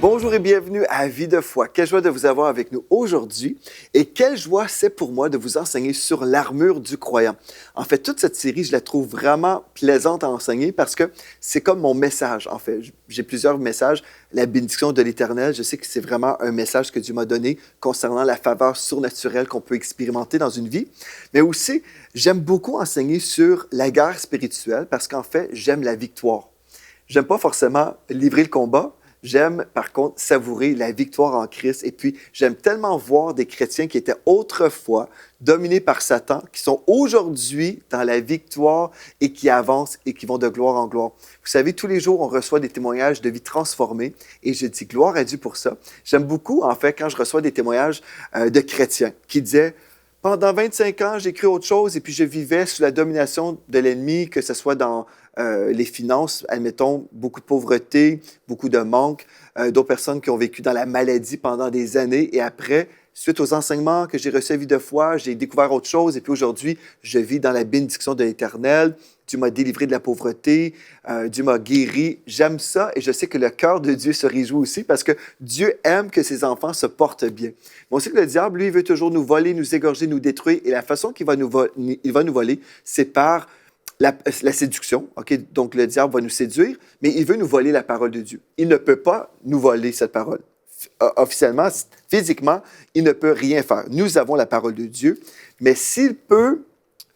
Bonjour et bienvenue à Vie de foi. Quelle joie de vous avoir avec nous aujourd'hui et quelle joie c'est pour moi de vous enseigner sur l'armure du croyant. En fait, toute cette série, je la trouve vraiment plaisante à enseigner parce que c'est comme mon message. En fait, j'ai plusieurs messages. La bénédiction de l'Éternel, je sais que c'est vraiment un message que Dieu m'a donné concernant la faveur surnaturelle qu'on peut expérimenter dans une vie. Mais aussi, j'aime beaucoup enseigner sur la guerre spirituelle parce qu'en fait, j'aime la victoire. J'aime pas forcément livrer le combat. J'aime, par contre, savourer la victoire en Christ. Et puis, j'aime tellement voir des chrétiens qui étaient autrefois dominés par Satan, qui sont aujourd'hui dans la victoire et qui avancent et qui vont de gloire en gloire. Vous savez, tous les jours, on reçoit des témoignages de vie transformée et je dis gloire à Dieu pour ça. J'aime beaucoup, en fait, quand je reçois des témoignages de chrétiens qui disaient « Pendant 25 ans, j'ai cru autre chose et puis je vivais sous la domination de l'ennemi, que ce soit dans les finances, admettons, beaucoup de pauvreté, beaucoup de manque, d'autres personnes qui ont vécu dans la maladie pendant des années et après, suite aux enseignements que j'ai reçus à Vie de foi, j'ai découvert autre chose et puis aujourd'hui, je vis dans la bénédiction de l'Éternel. Dieu m'a délivré de la pauvreté, Dieu m'a guéri. J'aime ça et je sais que le cœur de Dieu se réjouit aussi parce que Dieu aime que ses enfants se portent bien. Mais on sait que le diable, lui, il veut toujours nous voler, nous égorger, nous détruire et la façon qu'il va nous voler, c'est par la séduction, OK? Donc le diable va nous séduire, mais il veut nous voler la parole de Dieu. Il ne peut pas nous voler cette parole. Officiellement, physiquement, il ne peut rien faire. Nous avons la parole de Dieu, mais s'il peut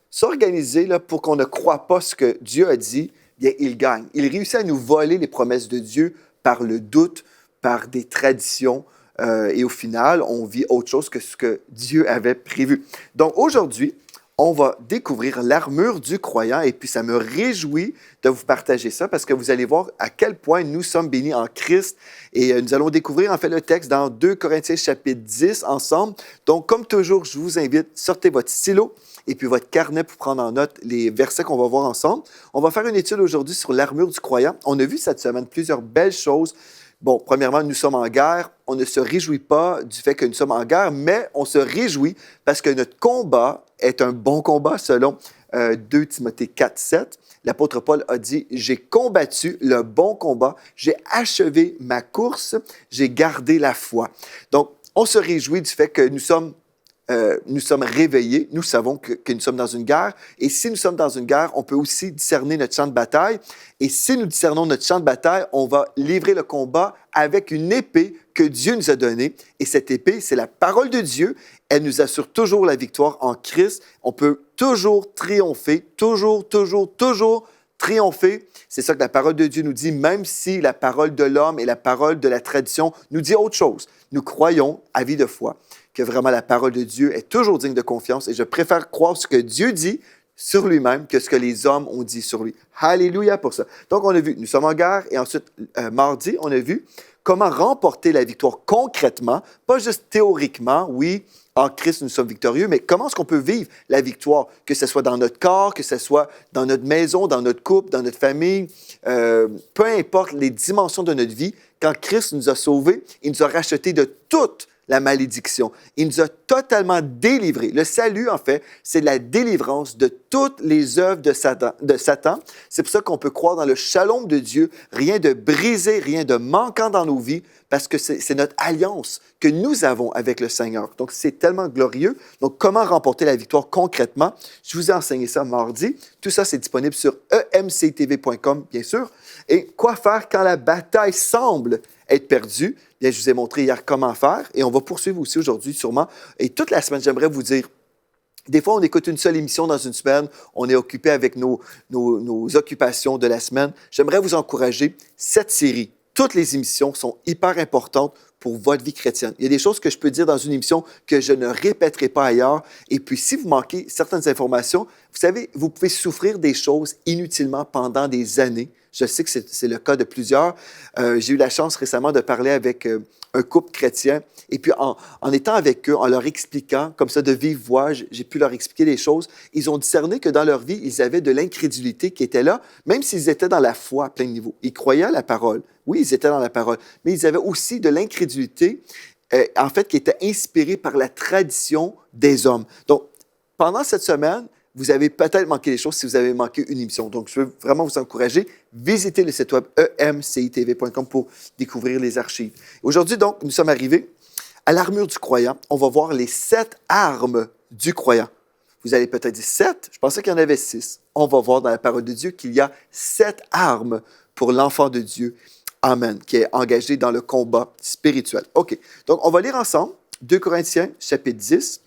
s'organiser là, pour qu'on ne croie pas ce que Dieu a dit, bien, il gagne. Il réussit à nous voler les promesses de Dieu par le doute, par des traditions, et au final, on vit autre chose que ce que Dieu avait prévu. Donc aujourd'hui, on va découvrir l'armure du croyant et puis ça me réjouit de vous partager ça parce que vous allez voir à quel point nous sommes bénis en Christ et nous allons découvrir en fait le texte dans 2 Corinthiens chapitre 10 ensemble. Donc comme toujours, je vous invite, sortez votre stylo et puis votre carnet pour prendre en note les versets qu'on va voir ensemble. On va faire une étude aujourd'hui sur l'armure du croyant. On a vu cette semaine plusieurs belles choses. Bon, premièrement, nous sommes en guerre. On ne se réjouit pas du fait que nous sommes en guerre, mais on se réjouit parce que notre combat est un bon combat selon 2 Timothée 4, 7. L'apôtre Paul a dit « J'ai combattu le bon combat, j'ai achevé ma course, j'ai gardé la foi. » Donc, on se réjouit du fait que nous sommes réveillés, nous savons que nous sommes dans une guerre. Et si nous sommes dans une guerre, on peut aussi discerner notre champ de bataille. Et si nous discernons notre champ de bataille, on va livrer le combat avec une épée que Dieu nous a donnée. Et cette épée, c'est la parole de Dieu. Elle nous assure toujours la victoire en Christ. On peut toujours triompher, toujours triompher. C'est ça que la parole de Dieu nous dit, même si la parole de l'homme et la parole de la tradition nous dit autre chose. Nous croyons, à Vie de foi, que vraiment la parole de Dieu est toujours digne de confiance et je préfère croire ce que Dieu dit sur lui-même que ce que les hommes ont dit sur lui. Alléluia pour ça. Donc, on a vu, nous sommes en guerre et ensuite, mardi, on a vu comment remporter la victoire concrètement, pas juste théoriquement, oui, en Christ, nous sommes victorieux, mais comment est-ce qu'on peut vivre la victoire, que ce soit dans notre corps, que ce soit dans notre maison, dans notre couple, dans notre famille, peu importe les dimensions de notre vie, quand Christ nous a sauvés, il nous a rachetés de toute la malédiction. Il nous a totalement délivrés. Le salut, en fait, c'est la délivrance de toutes les œuvres de Satan. C'est pour ça qu'on peut croire dans le shalom de Dieu, rien de brisé, rien de manquant dans nos vies, parce que c'est notre alliance que nous avons avec le Seigneur. Donc, c'est tellement glorieux. Donc, comment remporter la victoire concrètement? Je vous ai enseigné ça mardi. Tout ça, c'est disponible sur emctv.com, bien sûr. Et quoi faire quand la bataille semble être perdue? Bien, je vous ai montré hier comment faire et on va poursuivre aussi aujourd'hui sûrement. Et toute la semaine, j'aimerais vous dire, des fois, on écoute une seule émission dans une semaine, on est occupé avec nos occupations de la semaine. J'aimerais vous encourager, cette série, toutes les émissions sont hyper importantes pour votre vie chrétienne. Il y a des choses que je peux dire dans une émission que je ne répéterai pas ailleurs. Et puis, si vous manquez certaines informations, vous savez, vous pouvez souffrir des choses inutilement pendant des années. Je sais que c'est le cas de plusieurs. J'ai eu la chance récemment de parler avec un couple chrétien. Et puis, en étant avec eux, en leur expliquant, comme ça, de vive voix, j'ai pu leur expliquer les choses. Ils ont discerné que dans leur vie, ils avaient de l'incrédulité qui était là, même s'ils étaient dans la foi à plein niveau. Ils croyaient à la parole. Oui, ils étaient dans la parole. Mais ils avaient aussi de l'incrédulité, en fait, qui était inspirée par la tradition des hommes. Donc, pendant cette semaine, vous avez peut-être manqué des choses si vous avez manqué une émission. Donc, je veux vraiment vous encourager. Visitez le site web emcitv.com pour découvrir les archives. Aujourd'hui, donc, nous sommes arrivés à l'armure du croyant. On va voir les 7 armes du croyant. Vous allez peut-être dire 7, je pensais qu'il y en avait 6. On va voir dans la parole de Dieu qu'il y a 7 armes pour l'enfant de Dieu. Amen, qui est engagé dans le combat spirituel. OK, donc on va lire ensemble 2 Corinthiens, chapitre 10.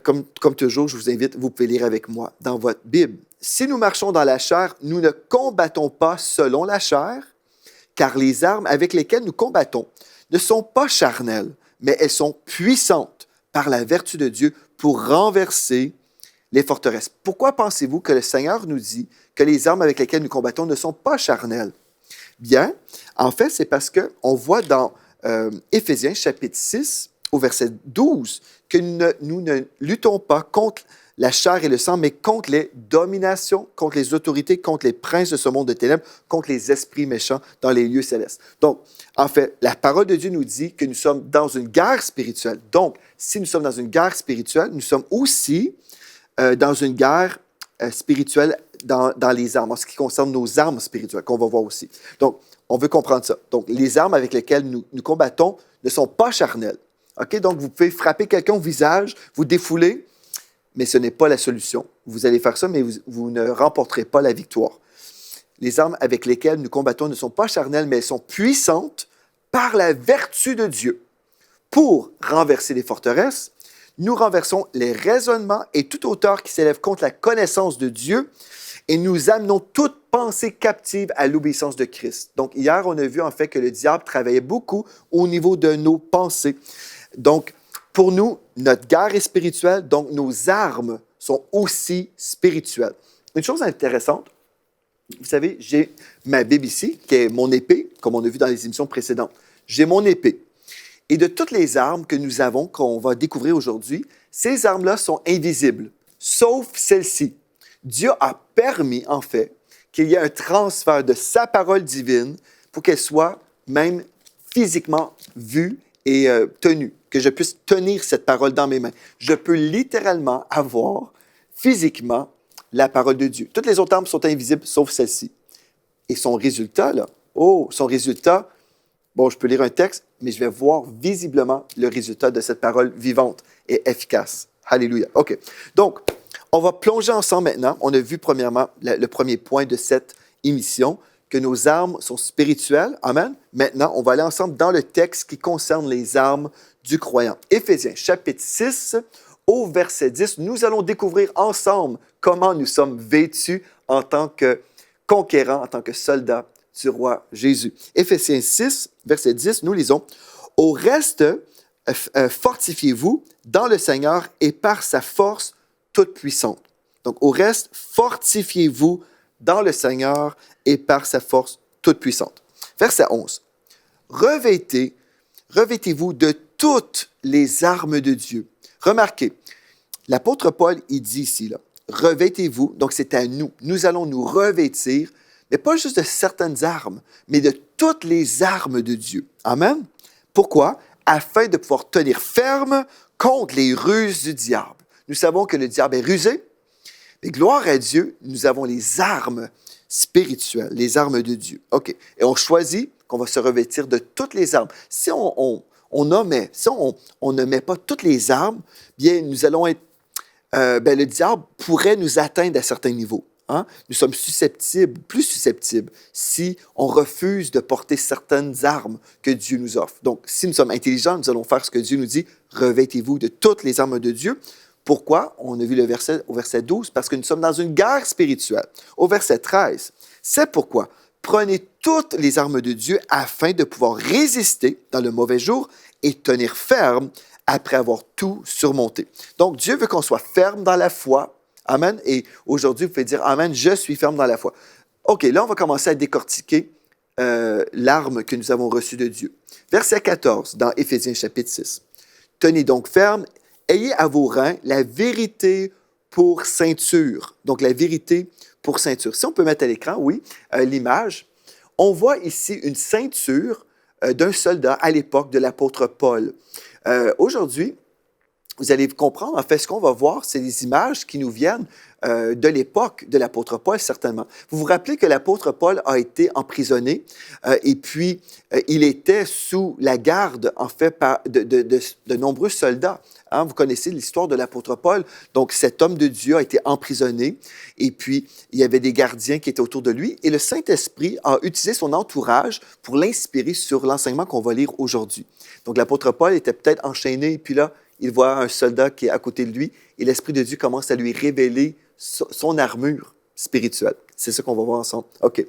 Comme toujours, je vous invite, vous pouvez lire avec moi dans votre Bible. Si nous marchons dans la chair, nous ne combattons pas selon la chair, car les armes avec lesquelles nous combattons ne sont pas charnelles, mais elles sont puissantes par la vertu de Dieu pour renverser les forteresses. Pourquoi pensez-vous que le Seigneur nous dit que les armes avec lesquelles nous combattons ne sont pas charnelles? Bien, en fait, c'est parce qu'on voit dans Éphésiens chapitre 6, au verset 12, que nous ne luttons pas contre la chair et le sang, mais contre les dominations, contre les autorités, contre les princes de ce monde de ténèbres, contre les esprits méchants dans les lieux célestes. Donc, en fait, la parole de Dieu nous dit que nous sommes dans une guerre spirituelle. Donc, si nous sommes dans une guerre spirituelle, nous sommes aussi dans une guerre spirituelle dans les armes, en ce qui concerne nos armes spirituelles, qu'on va voir aussi. Donc, on veut comprendre ça. Donc, les armes avec lesquelles nous combattons ne sont pas charnelles. OK? Donc, vous pouvez frapper quelqu'un au visage, vous défouler, mais ce n'est pas la solution. Vous allez faire ça, mais vous ne remporterez pas la victoire. Les armes avec lesquelles nous combattons ne sont pas charnelles, mais elles sont puissantes par la vertu de Dieu. Pour renverser les forteresses, nous renversons les raisonnements et toute hauteur qui s'élève contre la connaissance de Dieu et nous amenons toute pensée captive à l'obéissance de Christ. Donc, hier, on a vu en fait que le diable travaillait beaucoup au niveau de nos pensées. Donc, pour nous, notre guerre est spirituelle, donc nos armes sont aussi spirituelles. Une chose intéressante, vous savez, j'ai ma Bible ici, qui est mon épée, comme on a vu dans les émissions précédentes. J'ai mon épée. Et de toutes les armes que nous avons, qu'on va découvrir aujourd'hui, ces armes-là sont invisibles, sauf celle-ci. Dieu a permis, en fait, qu'il y ait un transfert de sa parole divine pour qu'elle soit même physiquement vue et tenue, que je puisse tenir cette parole dans mes mains. Je peux littéralement avoir physiquement la parole de Dieu. Toutes les autres armes sont invisibles, sauf celle-ci. Et son résultat, bon, je peux lire un texte, mais je vais voir visiblement le résultat de cette parole vivante et efficace. Alléluia. OK. Donc, on va plonger ensemble maintenant. On a vu premièrement le premier point de cette émission, que nos armes sont spirituelles. Amen. Maintenant, on va aller ensemble dans le texte qui concerne les armes du croyant. Éphésiens, chapitre 6, au verset 10, nous allons découvrir ensemble comment nous sommes vêtus en tant que conquérants, en tant que soldats du roi Jésus. Éphésiens 6, verset 10, nous lisons « Au reste, fortifiez-vous dans le Seigneur et par sa force toute puissante. » Donc, au reste, fortifiez-vous dans le Seigneur et par sa force toute puissante. Verset 11. Revêtez-vous de toutes les armes de Dieu. Remarquez, l'apôtre Paul, il dit ici, là, revêtez-vous, donc c'est à nous. Nous allons nous revêtir, mais pas juste de certaines armes, mais de toutes les armes de Dieu. Amen. Pourquoi? Afin de pouvoir tenir ferme contre les ruses du diable. Nous savons que le diable est rusé, mais gloire à Dieu, nous avons les armes spirituelles, les armes de Dieu. OK. Et on choisit qu'on va se revêtir de toutes les armes. Si on ne met pas toutes les armes, bien, nous allons être... le diable pourrait nous atteindre à certains niveaux. Hein? Nous sommes plus susceptibles, si on refuse de porter certaines armes que Dieu nous offre. Donc, si nous sommes intelligents, nous allons faire ce que Dieu nous dit, revêtez-vous de toutes les armes de Dieu. Pourquoi? On a vu le verset au verset 12, parce que nous sommes dans une guerre spirituelle. Au verset 13, c'est pourquoi prenez toutes les armes de Dieu afin de pouvoir résister dans le mauvais jour et tenir ferme après avoir tout surmonté. Donc, Dieu veut qu'on soit ferme dans la foi. Amen. Et aujourd'hui, vous pouvez dire, Amen, je suis ferme dans la foi. OK, là, on va commencer à décortiquer l'arme que nous avons reçue de Dieu. Verset 14, dans Éphésiens chapitre 6. Tenez donc ferme, ayez à vos reins la vérité pour ceinture. Donc, la vérité pour ceinture. Si on peut mettre à l'écran, oui, l'image. On voit ici une ceinture d'un soldat à l'époque de l'apôtre Paul. Aujourd'hui, vous allez comprendre, en fait, ce qu'on va voir, c'est des images qui nous viennent de l'époque de l'apôtre Paul, certainement. Vous vous rappelez que l'apôtre Paul a été emprisonné et puis il était sous la garde, en fait, de nombreux soldats. Hein? Vous connaissez l'histoire de l'apôtre Paul. Donc, cet homme de Dieu a été emprisonné et puis il y avait des gardiens qui étaient autour de lui et le Saint-Esprit a utilisé son entourage pour l'inspirer sur l'enseignement qu'on va lire aujourd'hui. Donc, l'apôtre Paul était peut-être enchaîné et puis là, il voit un soldat qui est à côté de lui et l'Esprit de Dieu commence à lui révéler son armure spirituelle. C'est ça qu'on va voir ensemble. OK.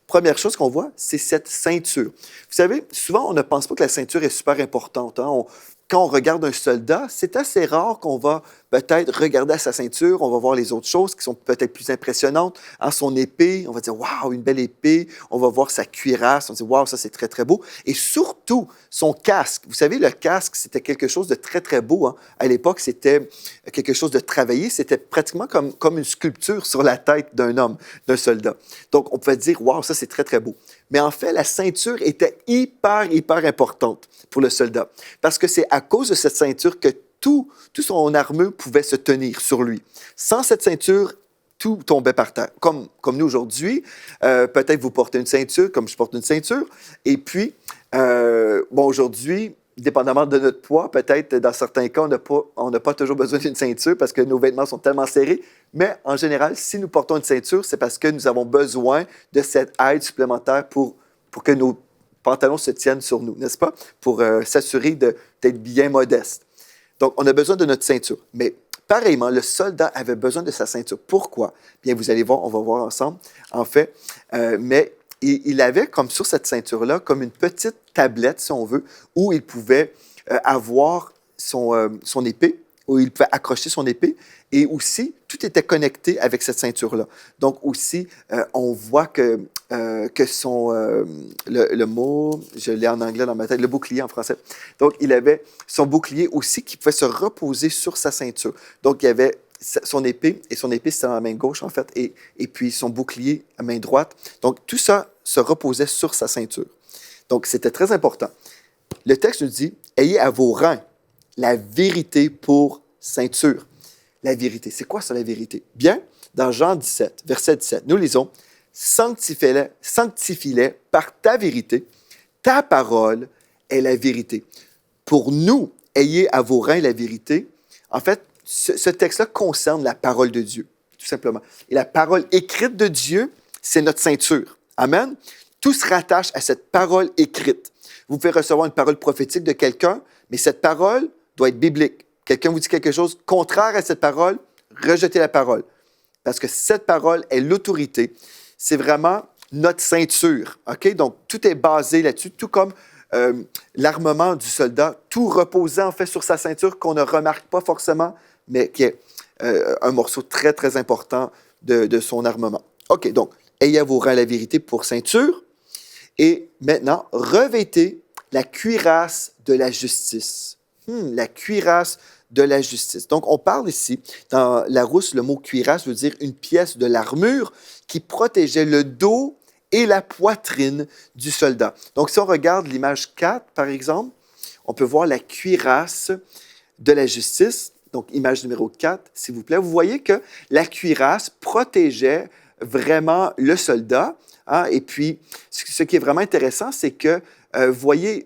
Première chose qu'on voit, c'est cette ceinture. Vous savez, souvent, on ne pense pas que la ceinture est super importante. Hein? Quand on regarde un soldat, c'est assez rare qu'on va peut-être regarder à sa ceinture, on va voir les autres choses qui sont peut-être plus impressionnantes. Hein, son épée, on va dire « Waouh, une belle épée ». On va voir sa cuirasse, on va dire « Waouh, ça c'est très, très beau ». Et surtout, son casque. Vous savez, le casque, c'était quelque chose de très, très beau. Hein. À l'époque, c'était quelque chose de travaillé. C'était pratiquement comme une sculpture sur la tête d'un homme, d'un soldat. Donc, on pouvait dire « Waouh, ça c'est très, très beau ». Mais en fait, la ceinture était hyper, hyper importante pour le soldat. Parce que c'est à cause de cette ceinture que tout son armure pouvait se tenir sur lui. Sans cette ceinture, tout tombait par terre. Comme nous aujourd'hui, peut-être vous portez une ceinture, comme je porte une ceinture. Et puis, aujourd'hui, dépendamment de notre poids, peut-être dans certains cas, on n'a pas toujours besoin d'une ceinture parce que nos vêtements sont tellement serrés. Mais en général, si nous portons une ceinture, c'est parce que nous avons besoin de cette aide supplémentaire pour que nos pantalons se tiennent sur nous, n'est-ce pas? Pour s'assurer d'être bien modeste. Donc, on a besoin de notre ceinture. Mais pareillement, le soldat avait besoin de sa ceinture. Pourquoi? Bien, vous allez voir, on va voir ensemble, en fait. Mais il avait, comme sur cette ceinture-là, comme une petite tablette, si on veut, où il pouvait avoir son épée, où il pouvait accrocher son épée. Et aussi, tout était connecté avec cette ceinture-là. Donc aussi, on voit que le mot, je l'ai en anglais dans ma tête, le bouclier en français. Donc, il avait son bouclier aussi qui pouvait se reposer sur sa ceinture. Donc, il y avait son épée, et son épée, c'était à la main gauche, en fait, et puis son bouclier à main droite. Donc, tout ça se reposait sur sa ceinture. Donc, c'était très important. Le texte nous dit, « Ayez à vos reins la vérité pour ceinture. » La vérité. C'est quoi ça, la vérité? Bien, dans Jean 17, verset 17, nous lisons « Sanctifie-les par ta vérité, ta parole est la vérité. » Pour nous, ayez à vos reins la vérité. En fait, ce texte-là concerne la parole de Dieu, tout simplement. Et la parole écrite de Dieu, c'est notre ceinture. Amen. Tout se rattache à cette parole écrite. Vous pouvez recevoir une parole prophétique de quelqu'un, mais cette parole doit être biblique. Quelqu'un vous dit quelque chose contraire à cette parole, rejetez la parole. Parce que cette parole est l'autorité. C'est vraiment notre ceinture. OK? Donc, tout est basé là-dessus, tout comme l'armement du soldat, tout reposait en fait sur sa ceinture qu'on ne remarque pas forcément, mais qui est un morceau très, très important de son armement. OK, donc, ayez à vos reins la vérité pour ceinture. Et maintenant, revêtez la cuirasse de la justice. La cuirasse de la justice. Donc, on parle ici, dans Larousse, le mot cuirasse veut dire une pièce de l'armure qui protégeait le dos et la poitrine du soldat. Donc, si on regarde l'image 4, par exemple, on peut voir la cuirasse de la justice. Donc, image numéro 4, s'il vous plaît. Vous voyez que la cuirasse protégeait vraiment le soldat. Hein? Et puis, ce qui est vraiment intéressant, c'est que, vous voyez,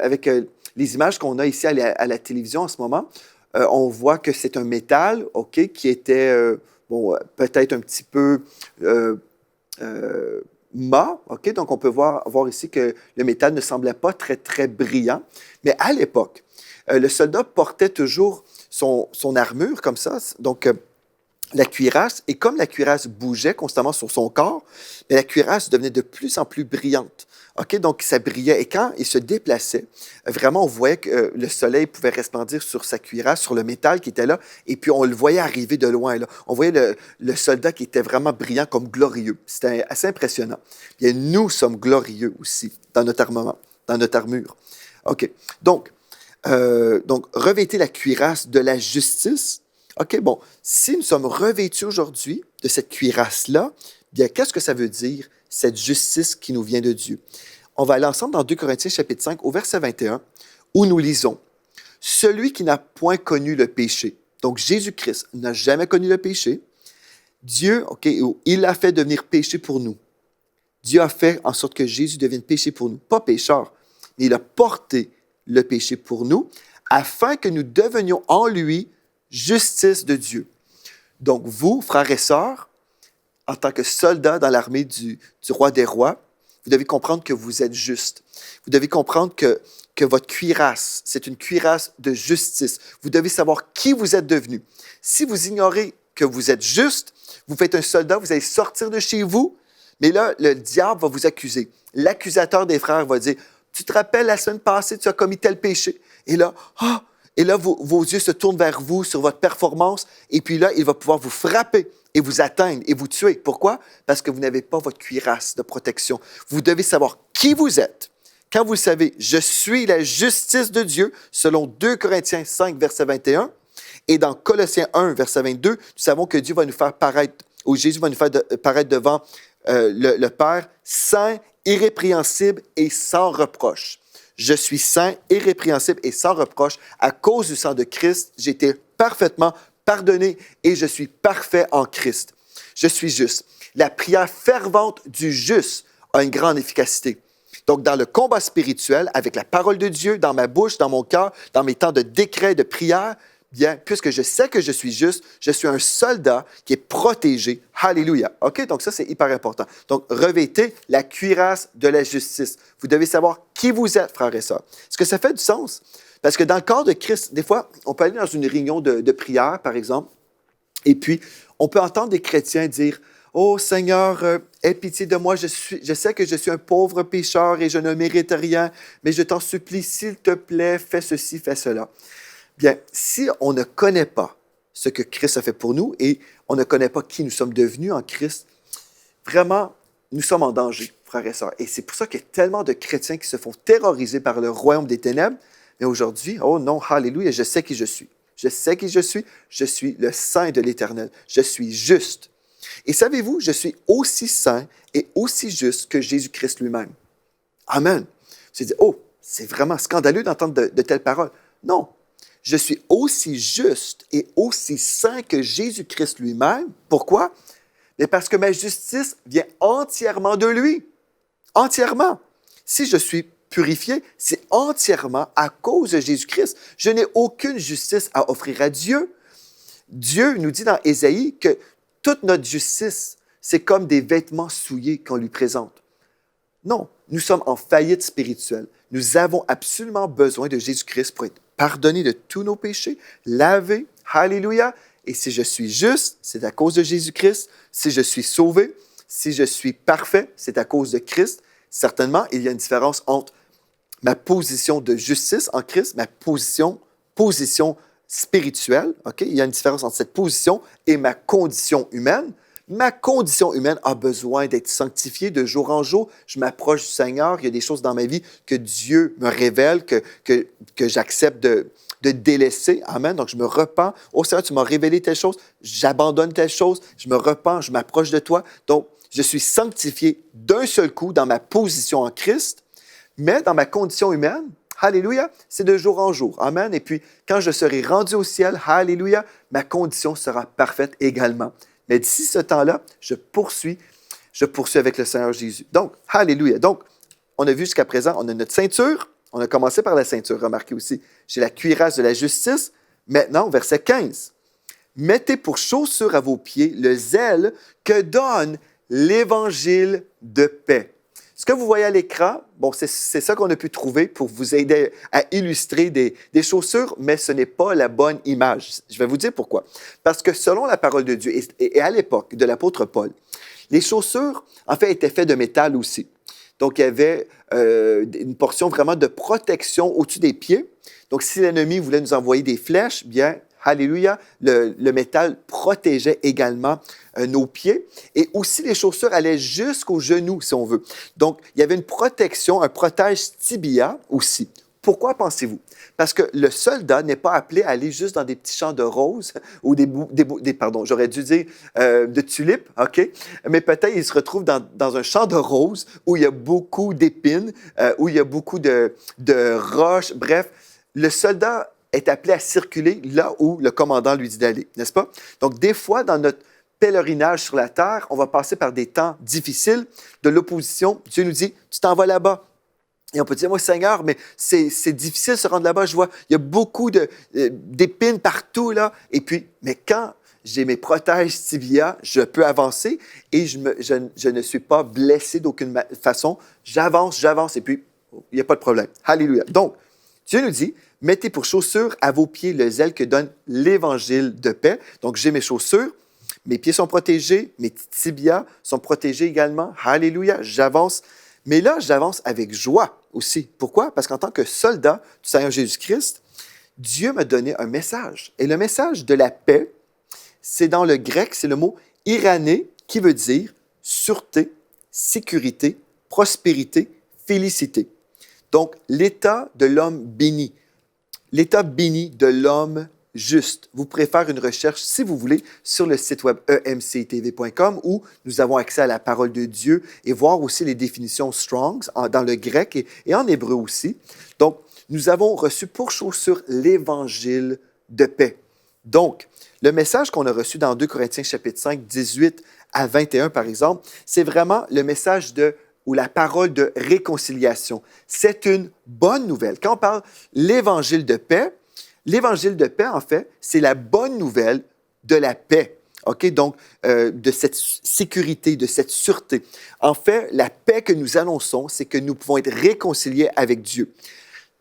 avec les images qu'on a ici à la télévision en ce moment, on voit que c'est un métal, OK, qui était, peut-être un petit peu mat, OK? Donc, on peut voir ici que le métal ne semblait pas très, très brillant. Mais à l'époque, le soldat portait toujours son armure comme ça. Donc, la cuirasse, et comme la cuirasse bougeait constamment sur son corps, la cuirasse devenait de plus en plus brillante. OK? Donc, ça brillait. Et quand il se déplaçait, vraiment, on voyait que le soleil pouvait resplendir sur sa cuirasse, sur le métal qui était là, et puis on le voyait arriver de loin. Là. On voyait le soldat qui était vraiment brillant comme glorieux. C'était assez impressionnant. Et nous sommes glorieux aussi dans notre armement, dans notre armure. OK. Donc, revêtez la cuirasse de la justice. OK, bon, si nous sommes revêtus aujourd'hui de cette cuirasse-là, bien, qu'est-ce que ça veut dire, cette justice qui nous vient de Dieu? On va aller ensemble dans 2 Corinthiens chapitre 5, au verset 21, où nous lisons « celui qui n'a point connu le péché. Donc, Jésus-Christ n'a jamais connu le péché. Dieu, il l'a fait devenir péché pour nous. Dieu a fait en sorte que Jésus devienne péché pour nous. Pas pécheur, mais il a porté le péché pour nous, afin que nous devenions en lui justice de Dieu. Donc, vous, frères et sœurs, en tant que soldats dans l'armée du roi des rois, vous devez comprendre que vous êtes juste. Vous devez comprendre que votre cuirasse, c'est une cuirasse de justice. Vous devez savoir qui vous êtes devenu. Si vous ignorez que vous êtes juste, vous faites un soldat, vous allez sortir de chez vous, mais là, le diable va vous accuser. L'accusateur des frères va dire, « Tu te rappelles, la semaine passée, tu as commis tel péché. » Et là, vos yeux se tournent vers vous, sur votre performance, et puis là, il va pouvoir vous frapper et vous atteindre et vous tuer. Pourquoi? Parce que vous n'avez pas votre cuirasse de protection. Vous devez savoir qui vous êtes. Quand vous savez, je suis la justice de Dieu, selon 2 Corinthiens 5, verset 21, et dans Colossiens 1, verset 22, nous savons que Dieu va nous faire paraître, ou Jésus va nous faire paraître devant le Père, saint, irrépréhensible et sans reproche. Je suis saint, irrépréhensible et sans reproche. À cause du sang de Christ, j'ai été parfaitement pardonné et je suis parfait en Christ. Je suis juste. La prière fervente du juste a une grande efficacité. Donc, dans le combat spirituel, avec la parole de Dieu dans ma bouche, dans mon cœur, dans mes temps de décret, de prière, bien, puisque je sais que je suis juste, je suis un soldat qui est protégé. Alléluia. OK? Donc, ça, c'est hyper important. Donc, revêtez la cuirasse de la justice. Vous devez savoir qui vous êtes, frères et sœurs. Est-ce que ça fait du sens? Parce que dans le corps de Christ, des fois, on peut aller dans une réunion de prière, par exemple, et puis, on peut entendre des chrétiens dire, « Oh Seigneur, aie pitié de moi, je sais que je suis un pauvre pécheur et je ne mérite rien, mais je t'en supplie, s'il te plaît, fais ceci, fais cela. » Bien, si on ne connaît pas ce que Christ a fait pour nous et on ne connaît pas qui nous sommes devenus en Christ, vraiment, nous sommes en danger, frères et sœurs. Et c'est pour ça qu'il y a tellement de chrétiens qui se font terroriser par le royaume des ténèbres. Mais aujourd'hui, oh non, alléluia, je sais qui je suis. Je sais qui je suis le saint de l'Éternel. Je suis juste. Et savez-vous, je suis aussi saint et aussi juste que Jésus-Christ lui-même. Amen. Vous allez dire, oh, c'est vraiment scandaleux d'entendre de telles paroles. Non. Je suis aussi juste et aussi saint que Jésus-Christ lui-même. Pourquoi? Mais parce que ma justice vient entièrement de lui. Entièrement. Si je suis purifié, c'est entièrement à cause de Jésus-Christ. Je n'ai aucune justice à offrir à Dieu. Dieu nous dit dans Ésaïe que toute notre justice, c'est comme des vêtements souillés qu'on lui présente. Non, nous sommes en faillite spirituelle. Nous avons absolument besoin de Jésus-Christ pour être pardonnés de tous nos péchés, lavés. Alléluia. Et si je suis juste, c'est à cause de Jésus-Christ. Si je suis sauvé, si je suis parfait, c'est à cause de Christ. Certainement, il y a une différence entre ma position de justice en Christ, ma position spirituelle. Okay? Il y a une différence entre cette position et ma condition humaine. Ma condition humaine a besoin d'être sanctifiée de jour en jour. Je m'approche du Seigneur. Il y a des choses dans ma vie que Dieu me révèle, que j'accepte de délaisser. Amen. Donc, je me repens. Oh Seigneur, tu m'as révélé telle chose. J'abandonne telle chose. Je me repens. Je m'approche de toi. Donc, je suis sanctifié d'un seul coup dans ma position en Christ, mais dans ma condition humaine, alléluia, c'est de jour en jour. Amen. Et puis, quand je serai rendu au ciel, alléluia, ma condition sera parfaite également. Mais d'ici ce temps-là, je poursuis avec le Seigneur Jésus. Donc, alléluia. Donc, on a vu jusqu'à présent, on a notre ceinture. On a commencé par la ceinture, remarquez aussi. J'ai la cuirasse de la justice. Maintenant, verset 15. Mettez pour chaussure à vos pieds le zèle que donne l'évangile de paix. Ce que vous voyez à l'écran, bon, c'est ça qu'on a pu trouver pour vous aider à illustrer des chaussures, mais ce n'est pas la bonne image. Je vais vous dire pourquoi. Parce que selon la parole de Dieu, et à l'époque de l'apôtre Paul, les chaussures, en fait, étaient faites de métal aussi. Donc, il y avait une portion vraiment de protection au-dessus des pieds. Donc, si l'ennemi voulait nous envoyer des flèches, bien, alléluia, le métal protégeait également nos pieds. Et aussi, les chaussures allaient jusqu'aux genoux, si on veut. Donc, il y avait une protection, un protège tibia aussi. Pourquoi pensez-vous? Parce que le soldat n'est pas appelé à aller juste dans des petits champs de roses ou j'aurais dû dire de tulipes, OK? Mais peut-être il se retrouve dans un champ de roses où il y a beaucoup d'épines, où il y a beaucoup de roches. Bref, le soldat est appelé à circuler là où le commandant lui dit d'aller, n'est-ce pas? Donc, des fois, dans notre pèlerinage sur la terre, on va passer par des temps difficiles, de l'opposition. Dieu nous dit, tu t'en vas là-bas. Et on peut dire, moi, Seigneur, mais c'est difficile de se rendre là-bas. Je vois, il y a beaucoup d'épines partout, là. Et puis, mais quand j'ai mes protèges tibia, je peux avancer et je ne suis pas blessé d'aucune façon. J'avance, et puis, il n'y a pas de problème. Alléluia. Donc, Dieu nous dit, mettez pour chaussures à vos pieds le zèle que donne l'Évangile de paix. Donc, j'ai mes chaussures, mes pieds sont protégés, mes tibias sont protégés également. Alléluia, j'avance. Mais là, j'avance avec joie aussi. Pourquoi? Parce qu'en tant que soldat du Seigneur Jésus-Christ, Dieu m'a donné un message. Et le message de la paix, c'est dans le grec, c'est le mot irané qui veut dire sûreté, sécurité, prospérité, félicité. Donc, l'état de l'homme béni, l'état béni de l'homme juste. Vous pourrez faire une recherche, si vous voulez, sur le site web emctv.com où nous avons accès à la parole de Dieu et voir aussi les définitions Strongs dans le grec et en hébreu aussi. Donc, nous avons reçu pour chaussure l'Évangile de paix. Donc, le message qu'on a reçu dans 2 Corinthiens chapitre 5, 18 à 21, par exemple, c'est vraiment le message ou la parole de réconciliation. C'est une bonne nouvelle. Quand on parle l'Évangile de paix, en fait, c'est la bonne nouvelle de la paix. OK? Donc, de cette sécurité, de cette sûreté. En fait, la paix que nous annonçons, c'est que nous pouvons être réconciliés avec Dieu.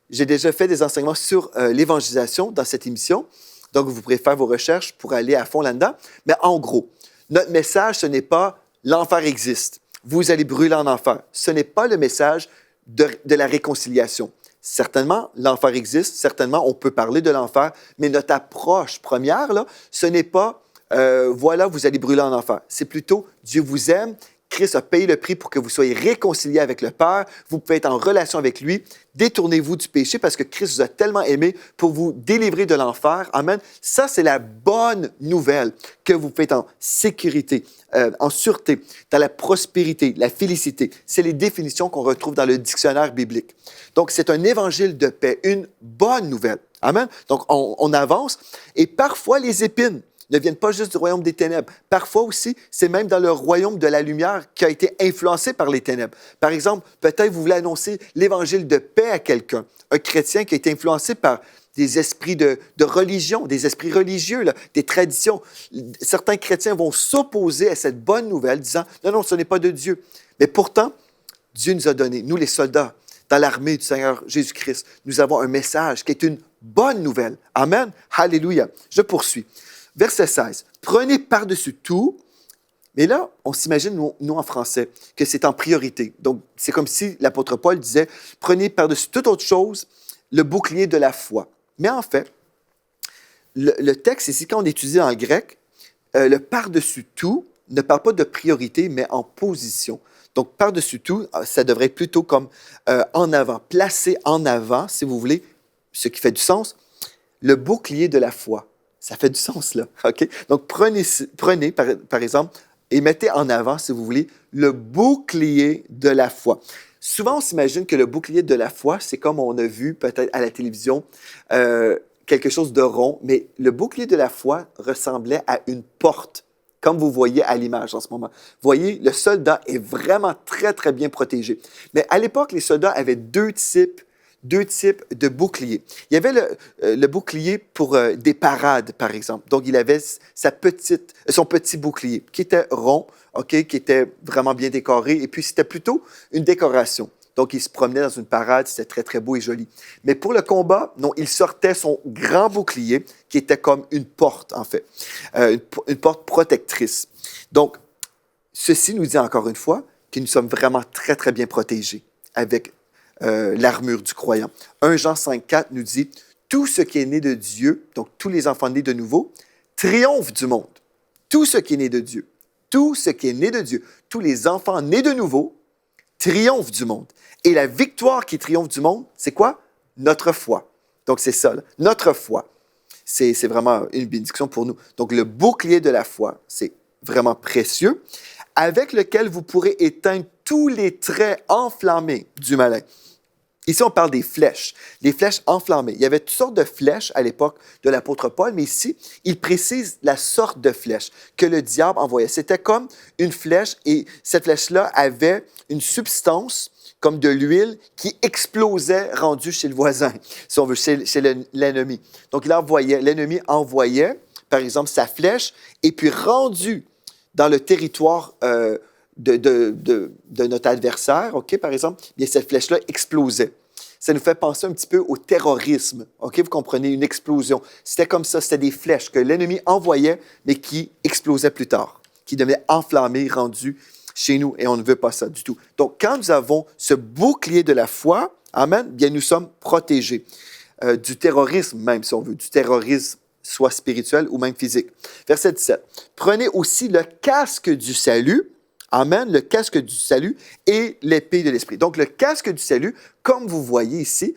J'ai déjà fait des enseignements sur l'évangélisation dans cette émission. Donc, vous pourrez faire vos recherches pour aller à fond là-dedans. Mais en gros, notre message, ce n'est pas « l'enfer existe, vous allez brûler en enfer ». Ce n'est pas le message de la réconciliation. Certainement, l'enfer existe, certainement, on peut parler de l'enfer, mais notre approche première, là, ce n'est pas voilà, vous allez brûler en enfer. C'est plutôt Dieu vous aime, Christ a payé le prix pour que vous soyez réconciliés avec le Père, vous pouvez être en relation avec lui, détournez-vous du péché parce que Christ vous a tellement aimé pour vous délivrer de l'enfer. Amen. Ça, c'est la bonne nouvelle, que vous pouvez être en sécurité, en sûreté, dans la prospérité, la félicité. C'est les définitions qu'on retrouve dans le dictionnaire biblique. Donc, c'est un évangile de paix, une bonne nouvelle. Amen. Donc, on avance et parfois les épines ne viennent pas juste du royaume des ténèbres. Parfois aussi, c'est même dans le royaume de la lumière qui a été influencé par les ténèbres. Par exemple, peut-être vous voulez annoncer l'évangile de paix à quelqu'un, un chrétien qui a été influencé par des esprits de religion, des esprits religieux, là, des traditions. Certains chrétiens vont s'opposer à cette bonne nouvelle, disant « Non, non, ce n'est pas de Dieu ». Mais pourtant, Dieu nous a donné, nous les soldats, dans l'armée du Seigneur Jésus-Christ, nous avons un message qui est une bonne nouvelle. Amen. Alléluia. Je poursuis. Verset 16. « Prenez par-dessus tout ». Mais là, on s'imagine, nous en français, que c'est en priorité. Donc, c'est comme si l'apôtre Paul disait « Prenez par-dessus toute autre chose le bouclier de la foi ». Mais en fait, le texte ici, quand on étudie en grec, le par-dessus tout ne parle pas de priorité, mais en position. Donc, par-dessus tout, ça devrait être plutôt comme en avant, placé en avant, si vous voulez, ce qui fait du sens, le bouclier de la foi. Ça fait du sens, là. OK? Donc, prenez par exemple, et mettez en avant, si vous voulez, le bouclier de la foi. Souvent, on s'imagine que le bouclier de la foi, c'est comme on a vu peut-être à la télévision, quelque chose de rond, mais le bouclier de la foi ressemblait à une porte, comme vous voyez à l'image en ce moment. Vous voyez, le soldat est vraiment très, très bien protégé. Mais à l'époque, les soldats avaient deux types de boucliers. Il y avait le bouclier pour des parades, par exemple. Donc, il avait son petit bouclier qui était rond, okay, qui était vraiment bien décoré. Et puis, c'était plutôt une décoration. Donc, il se promenait dans une parade, c'était très, très beau et joli. Mais pour le combat, non, il sortait son grand bouclier qui était comme une porte, en fait, une porte protectrice. Donc, ceci nous dit encore une fois que nous sommes vraiment très, très bien protégés avec l'armure du croyant. 1 Jean 5,4 nous dit « Tout ce qui est né de Dieu, donc tous les enfants nés de nouveau, triomphe du monde. Tout ce qui est né de Dieu, tout ce qui est né de Dieu, tous les enfants nés de nouveau, triomphe du monde. » Et la victoire qui triomphe du monde, c'est quoi? Notre foi. Donc, c'est ça, là. Notre foi. C'est vraiment une bénédiction pour nous. Donc, le bouclier de la foi, c'est vraiment précieux, avec lequel vous pourrez éteindre tous les traits enflammés du malin. Ici, on parle des flèches enflammées. Il y avait toutes sortes de flèches à l'époque de l'apôtre Paul, mais ici, il précise la sorte de flèche que le diable envoyait. C'était comme une flèche et cette flèche-là avait une substance comme de l'huile qui explosait rendue chez le voisin, si on veut, chez l'ennemi. Donc, l'ennemi envoyait, par exemple, sa flèche et puis rendu dans le territoire de notre adversaire, OK, par exemple, bien, cette flèche-là explosait. Ça nous fait penser un petit peu au terrorisme, OK, vous comprenez, une explosion. C'était comme ça, c'était des flèches que l'ennemi envoyait, mais qui explosaient plus tard, qui devenaient enflammées, rendues chez nous, et on ne veut pas ça du tout. Donc, quand nous avons ce bouclier de la foi, amen, bien, nous sommes protégés du terrorisme même, si on veut, du terrorisme soit spirituel ou même physique. Verset 17. Prenez aussi le casque du salut. Amen, le casque du salut et l'épée de l'esprit. Donc, le casque du salut, comme vous voyez ici,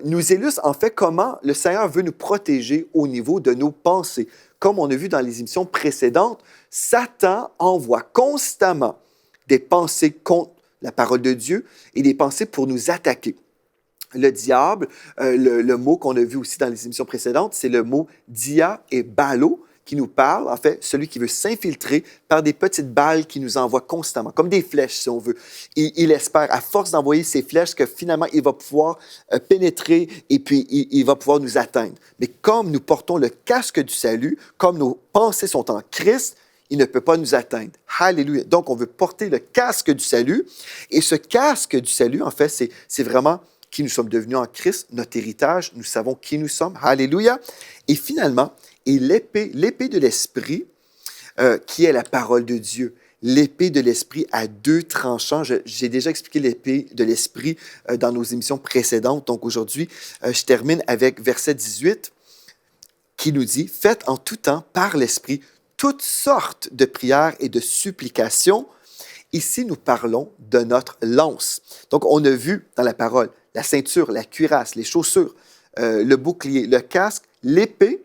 nous illustre en fait comment le Seigneur veut nous protéger au niveau de nos pensées. Comme on a vu dans les émissions précédentes, Satan envoie constamment des pensées contre la parole de Dieu et des pensées pour nous attaquer. Le diable, le mot qu'on a vu aussi dans les émissions précédentes, c'est le mot dia et balo, qui nous parle, en fait, celui qui veut s'infiltrer par des petites balles qui nous envoient constamment, comme des flèches, si on veut. Il espère, à force d'envoyer ces flèches, que finalement, il va pouvoir pénétrer et puis il va pouvoir nous atteindre. Mais comme nous portons le casque du salut, comme nos pensées sont en Christ, il ne peut pas nous atteindre. Alléluia. Donc, on veut porter le casque du salut. Et ce casque du salut, en fait, c'est vraiment qui nous sommes devenus en Christ, notre héritage. Nous savons qui nous sommes. Alléluia. Et finalement, et l'épée de l'Esprit, qui est la parole de Dieu. L'épée de l'Esprit à deux tranchants. J'ai déjà expliqué l'épée de l'Esprit dans nos émissions précédentes. Donc aujourd'hui, je termine avec verset 18 qui nous dit « Faites en tout temps par l'Esprit toutes sortes de prières et de supplications. » Ici, nous parlons de notre lance. Donc, on a vu dans la parole la ceinture, la cuirasse, les chaussures, le bouclier, le casque, l'épée.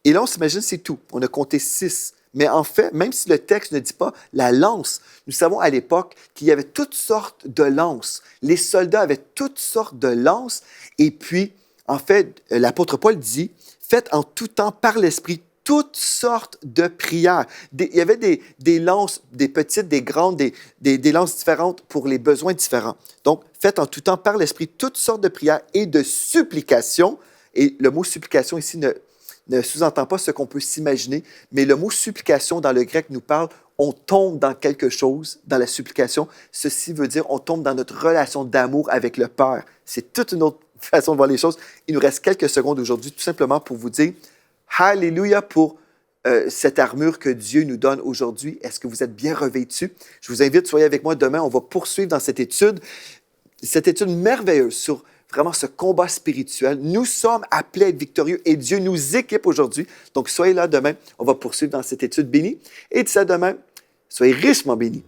Et là, on s'imagine, c'est tout. On a compté 6. Mais en fait, même si le texte ne dit pas la lance, nous savons à l'époque qu'il y avait toutes sortes de lances. Les soldats avaient toutes sortes de lances. Et puis, en fait, l'apôtre Paul dit, faites en tout temps par l'Esprit toutes sortes de prières. Il y avait des lances, des petites, des grandes, des lances différentes pour les besoins différents. Donc, faites en tout temps par l'Esprit toutes sortes de prières et de supplications. Et le mot supplication ici ne sous-entend pas ce qu'on peut s'imaginer, mais le mot supplication dans le grec nous parle, on tombe dans quelque chose, dans la supplication. Ceci veut dire on tombe dans notre relation d'amour avec le Père. C'est toute une autre façon de voir les choses. Il nous reste quelques secondes aujourd'hui, tout simplement pour vous dire Alléluia pour cette armure que Dieu nous donne aujourd'hui. Est-ce que vous êtes bien revêtus? Je vous invite, soyez avec moi demain. On va poursuivre dans cette étude merveilleuse sur vraiment ce combat spirituel. Nous sommes appelés à être victorieux et Dieu nous équipe aujourd'hui. Donc, soyez là demain. On va poursuivre dans cette étude bénie. Et d'ici à demain, soyez richement bénis.